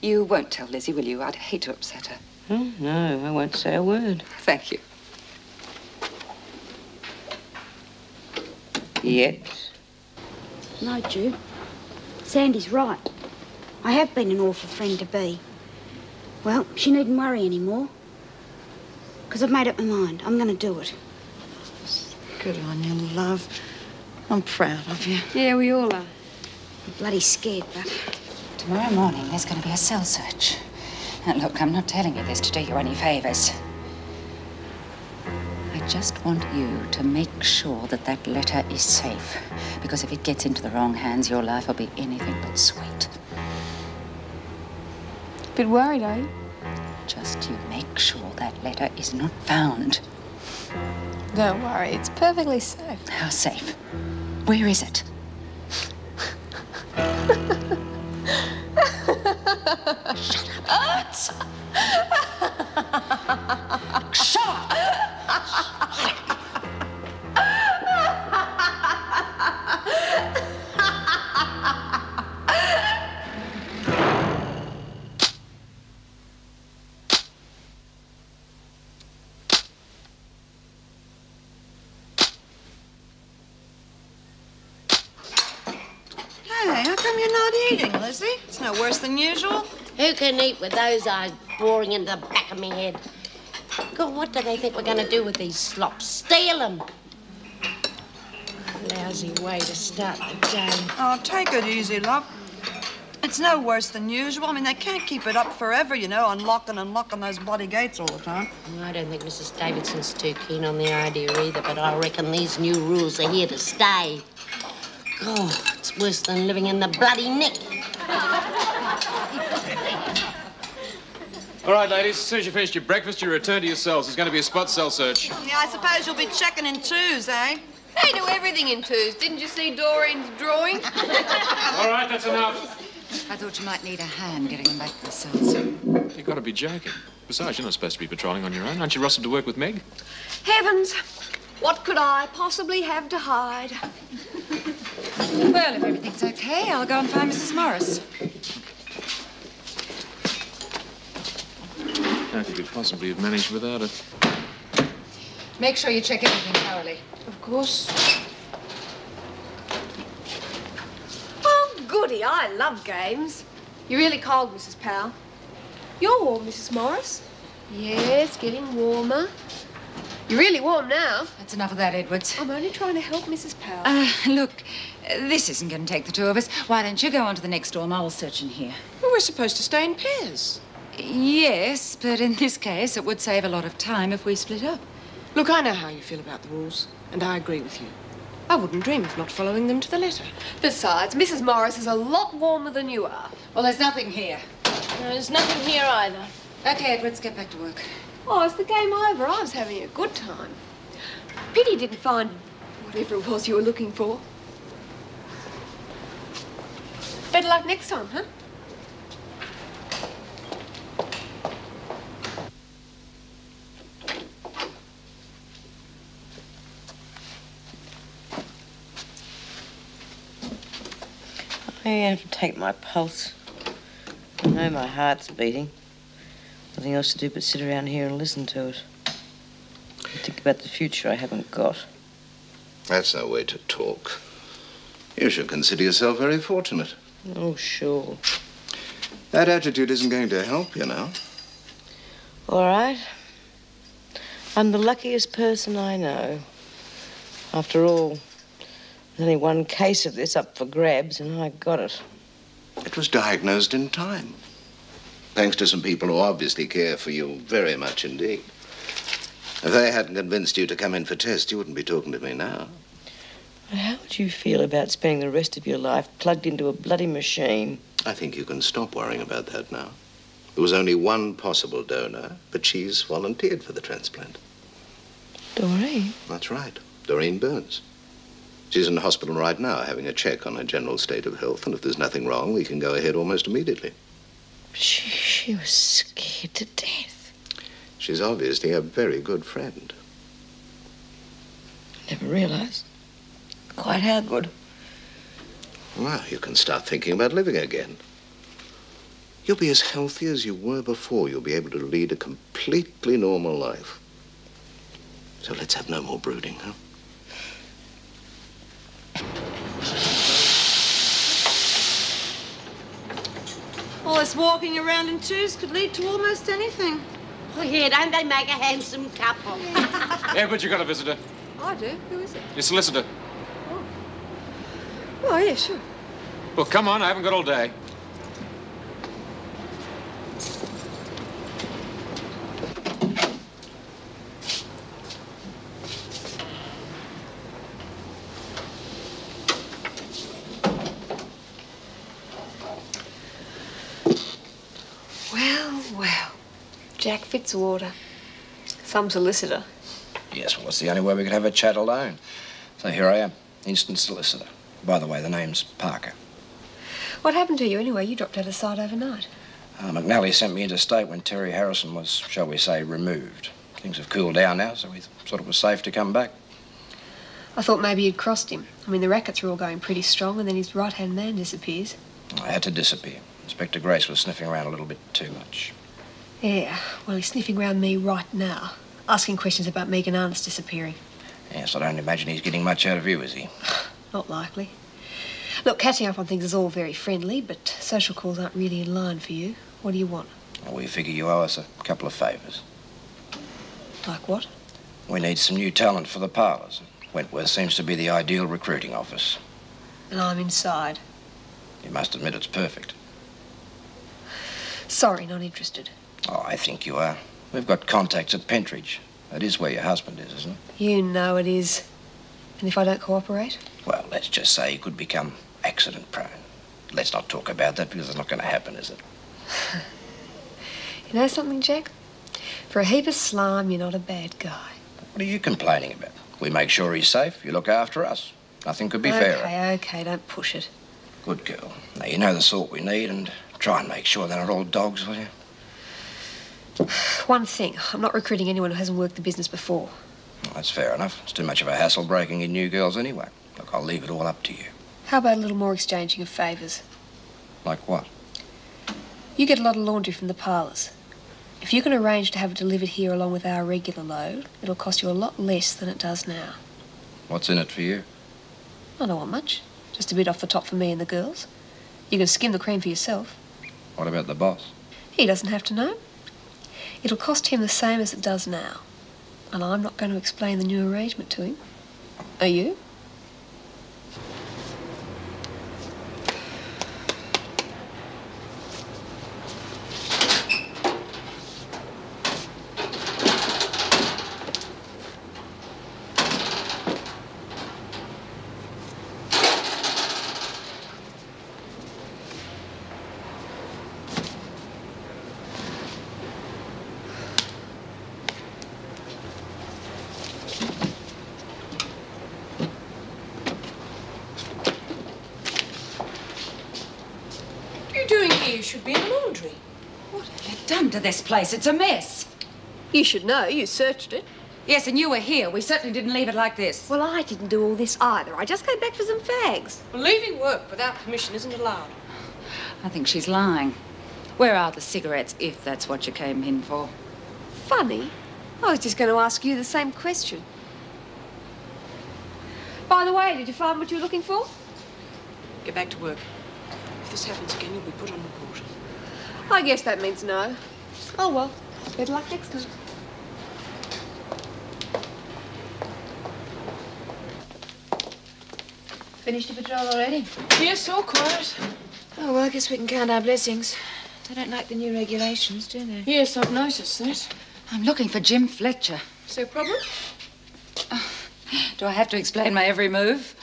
You won't tell Lizzie, will you? I'd hate to upset her. Oh, no, I won't say a word. Thank you. Yes? No, Ju. Sandy's right. I have been an awful friend to Bea. Well, she needn't worry anymore. Because I've made up my mind. I'm going to do it. Good on you, love. I'm proud of you. Yeah, we all are. I'm bloody scared, but... Tomorrow morning, there's going to be a cell search. Now, look, I'm not telling you this to do you any favours. I just want you to make sure that that letter is safe. Because if it gets into the wrong hands, your life will be anything but sweet. Bit worried, are you? Just you make sure that letter is not found. Don't worry, it's perfectly safe. How safe? Where is it? Shut up, Shut up! Hey, how come you're not eating, Lizzie? It's no worse than usual. Who can eat with those eyes boring into the back of my head? God, what do they think we're going to do with these slops? Steal them? Lousy way to start the day. Oh, take it easy, love. It's no worse than usual. I mean, they can't keep it up forever, you know, unlocking and locking those bloody gates all the time. I don't think Mrs. Davidson's too keen on the idea either, but I reckon these new rules are here to stay. God, it's worse than living in the bloody nick. All right, ladies, as soon as you finished your breakfast, you return to your cells. There's going to be a spot cell search. Yeah, I suppose you'll be checking in twos, eh? They do everything in twos. Didn't you see Doreen's drawing? All right, that's enough. I thought you might need a hand getting them back to the cells. You've got to be joking. Besides, you're not supposed to be patrolling on your own. Aren't you rustled to work with Meg? Heavens, what could I possibly have to hide? Well, if everything's okay, I'll go and find Mrs. Morris. How could you possibly have managed without her? Make sure you check everything thoroughly. Of course. Well, goody, I love games. You really cold, Mrs. Powell. You're warm, Mrs. Morris. Yes, getting warmer. You're really warm now. That's enough of that, Edwards. I'm only trying to help Mrs. Powell. Look, this isn't going to take the two of us. Why don't you go on to the next door and I'll search in here? Well, we're supposed to stay in pairs. Yes, but in this case, it would save a lot of time if we split up. Look, I know how you feel about the rules, and I agree with you. I wouldn't dream of not following them to the letter. Besides, Mrs. Morris is a lot warmer than you are. Well, there's nothing here. No, there's nothing here either. Okay, Edwards, get back to work. Oh, is the game over? I was having a good time. Pity you didn't find whatever it was you were looking for. Better luck next time, huh? I have to take my pulse. I know my heart's beating. Nothing else to do but sit around here and listen to it. And think about the future I haven't got. That's no way to talk. You should consider yourself very fortunate. Oh, sure. That attitude isn't going to help, you know. All right. I'm the luckiest person I know. After all, there's only one case of this up for grabs, and I got it. It was diagnosed in time. Thanks to some people who obviously care for you very much indeed. If they hadn't convinced you to come in for tests, you wouldn't be talking to me now. But how would you feel about spending the rest of your life plugged into a bloody machine? I think you can stop worrying about that now. There was only one possible donor, but she's volunteered for the transplant. Doreen? That's right, Doreen Burns. She's in the hospital right now having a check on her general state of health, and if there's nothing wrong, we can go ahead almost immediately. She was scared to death. She's obviously a very good friend. Never realized quite how good. Well, you can start thinking about living again. You'll be as healthy as you were before. You'll be able to lead a completely normal life. So let's have no more brooding, huh? All this walking around in twos could lead to almost anything. Oh, yeah, don't they make a handsome couple? Yeah, but you got a visitor. I do. Who is it? Your solicitor. Oh, yeah, sure. Well, come on, I haven't got all day. Well. Jack Fitzwater. Some solicitor. Yes, well, it's the only way we could have a chat alone. So here I am, instant solicitor. By the way, the name's Parker. What happened to you anyway? You dropped out of sight overnight. McNally sent me interstate when Terry Harrison was, shall we say, removed. Things have cooled down now, so we thought it was safe to come back. I thought maybe you'd crossed him. I mean, the rackets were all going pretty strong, and then his right-hand man disappears. I had to disappear. Inspector Grace was sniffing around a little bit too much. Yeah, well, he's sniffing around me right now, asking questions about Megan Arness disappearing. Yes, I don't imagine he's getting much out of you, is he? Not likely. Look, catching up on things is all very friendly, but social calls aren't really in line for you. What do you want? Well, we figure you owe us a couple of favours. Like what? We need some new talent for the parlours. Wentworth seems to be the ideal recruiting office. And I'm inside. You must admit it's perfect. Sorry, not interested. Oh, I think you are. We've got contacts at Pentridge. That is where your husband is, isn't it? You know it is. And if I don't cooperate? Well, let's just say he could become accident-prone. Let's not talk about that because it's not going to happen, is it? You know something, Jack? For a heap of slime, you're not a bad guy. What are you complaining about? We make sure he's safe. You look after us. Nothing could be fairer. Okay, don't push it. Good girl. Now, you know the sort we need, and try and make sure they're not all dogs, will you? One thing, I'm not recruiting anyone who hasn't worked the business before. Well, that's fair enough. It's too much of a hassle breaking in new girls anyway. Look, I'll leave it all up to you. How about a little more exchanging of favours? Like what? You get a lot of laundry from the parlours. If you can arrange to have it delivered here along with our regular load, it'll cost you a lot less than it does now. What's in it for you? I don't want much. Just a bit off the top for me and the girls. You can skim the cream for yourself. What about the boss? He doesn't have to know. It'll cost him the same as it does now. And I'm not going to explain the new arrangement to him. Are you? Should be in the laundry. What have you done to this place? It's a mess. You should know. You searched it. Yes, and you were here. We certainly didn't leave it like this. Well, I didn't do all this either. I just came back for some fags. Well, leaving work without permission isn't allowed. I think she's lying. Where are the cigarettes, if that's what you came in for? Funny. I was just going to ask you the same question. By the way, did you find what you were looking for? Get back to work. If this happens again, you'll be put on report. I guess that means no. Oh, well. Better luck next time. Finished the patrol already? Yes, all quiet. Oh, well, I guess we can count our blessings. They don't like the new regulations, do they? Yes, I've noticed that. I'm looking for Jim Fletcher. Is there a problem? Do I have to explain my every move?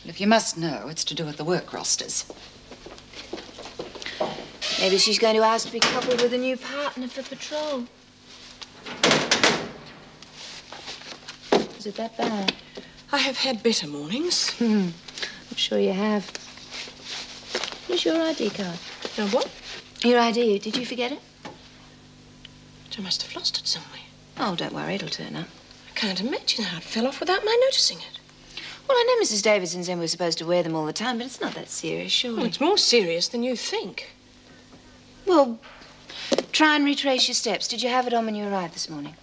Well, if you must know, it's to do with the work rosters. Maybe she's going to ask to be coupled with a new partner for patrol. Is it that bad? I have had better mornings. I'm sure you have. Where's your ID card? Now what? Your ID. Did you forget it? I must have lost it somewhere. Oh, don't worry. It'll turn up. I can't imagine how it fell off without my noticing it. Well, I know Mrs. Davidson said we're supposed to wear them all the time, but it's not that serious, surely. Well, it's more serious than you think. Well, try and retrace your steps. Did you have it on when you arrived this morning?